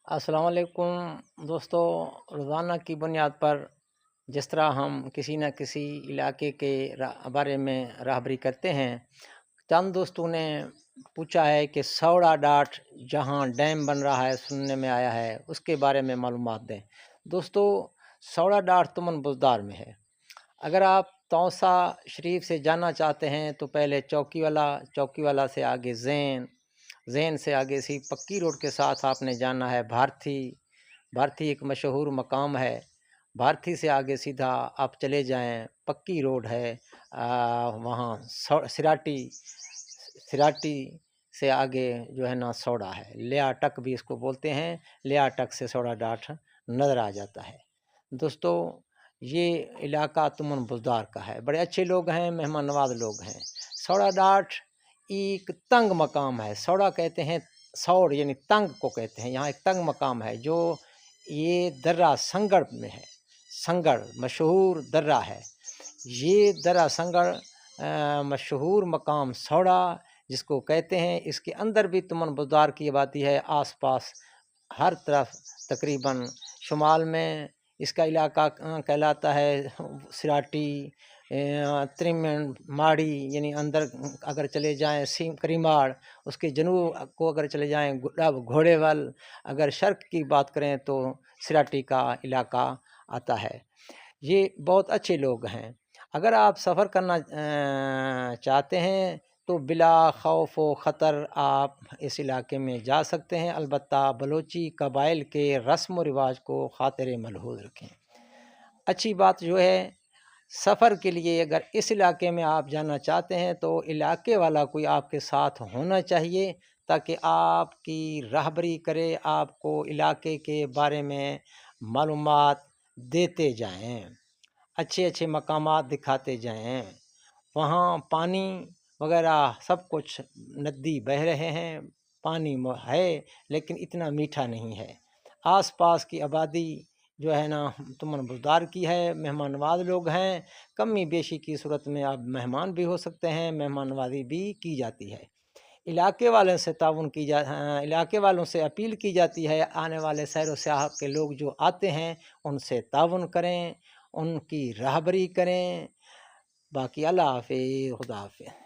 السلام علیکم دوستو، روزانہ کی بنیاد پر جس طرح ہم کسی نہ کسی علاقے کے بارے میں راہبری کرتے ہیں، چند دوستوں نے پوچھا ہے کہ سوڑا ڈاٹ جہاں ڈیم بن رہا ہے سننے میں آیا ہے، اس کے بارے میں معلومات دیں۔ دوستو، سوڑا ڈاٹ تمن بزدار میں ہے۔ اگر آپ توسا شریف سے جانا چاہتے ہیں تو پہلے چوکی والا سے آگے زین سے آگے سی پکی روڈ کے ساتھ آپ نے جانا ہے بھارتی ایک مشہور مقام ہے۔ بھارتی سے آگے سیدھا آپ چلے جائیں، پکی روڈ ہے، وہاں سراٹی سے آگے جو ہے نا سوڑا ہے، لیا ٹک بھی اس کو بولتے ہیں۔ لیا ٹک سے سوڑا ڈاٹ نظر آ جاتا ہے۔ دوستو، یہ علاقہ تمن بزدار کا ہے، بڑے اچھے لوگ ہیں، مہمان نواز لوگ ہیں۔ سوڑا ڈاٹ ایک تنگ مقام ہے، سوڑا کہتے ہیں سوڑ یعنی تنگ کو کہتے ہیں، یہاں ایک تنگ مقام ہے جو یہ درہ سنگڑ میں ہے۔ سنگڑ مشہور درہ ہے، یہ درہ سنگڑ مشہور مقام سوڑا جس کو کہتے ہیں، اس کے اندر بھی تمن بزدار کی آبادی ہے۔ آس پاس ہر طرف تقریباً شمال میں اس کا علاقہ کہلاتا ہے سراٹی، ترمن ماڑی، یعنی اندر اگر چلے جائیں کریماڑ، اس کے جنوب کو اگر چلے جائیں گھوڑے وال، اگر شرق کی بات کریں تو سراٹی کا علاقہ آتا ہے۔ یہ بہت اچھے لوگ ہیں۔ اگر آپ سفر کرنا چاہتے ہیں تو بلا خوف و خطر آپ اس علاقے میں جا سکتے ہیں، البتہ بلوچی قبائل کے رسم و رواج کو خاطر ملحوظ رکھیں۔ اچھی بات جو ہے، سفر کے لیے اگر اس علاقے میں آپ جانا چاہتے ہیں تو علاقے والا کوئی آپ کے ساتھ ہونا چاہیے تاکہ آپ کی راہبری کرے، آپ کو علاقے کے بارے میں معلومات دیتے جائیں، اچھے مقامات دکھاتے جائیں۔ وہاں پانی وغیرہ سب کچھ ندی بہہ رہے ہیں، پانی ہے لیکن اتنا میٹھا نہیں ہے۔ آس پاس کی آبادی جو ہے نا تمن بزدار کی ہے، مہمان نواز لوگ ہیں۔ کمی بیشی کی صورت میں آپ مہمان بھی ہو سکتے ہیں، مہمان نوازی بھی کی جاتی ہے۔ علاقے والوں سے اپیل کی جاتی ہے، آنے والے سیر و سیاح کے لوگ جو آتے ہیں ان سے تعاون کریں، ان کی راہبری کریں۔ باقی اللہ حافظ، خدا حافظ۔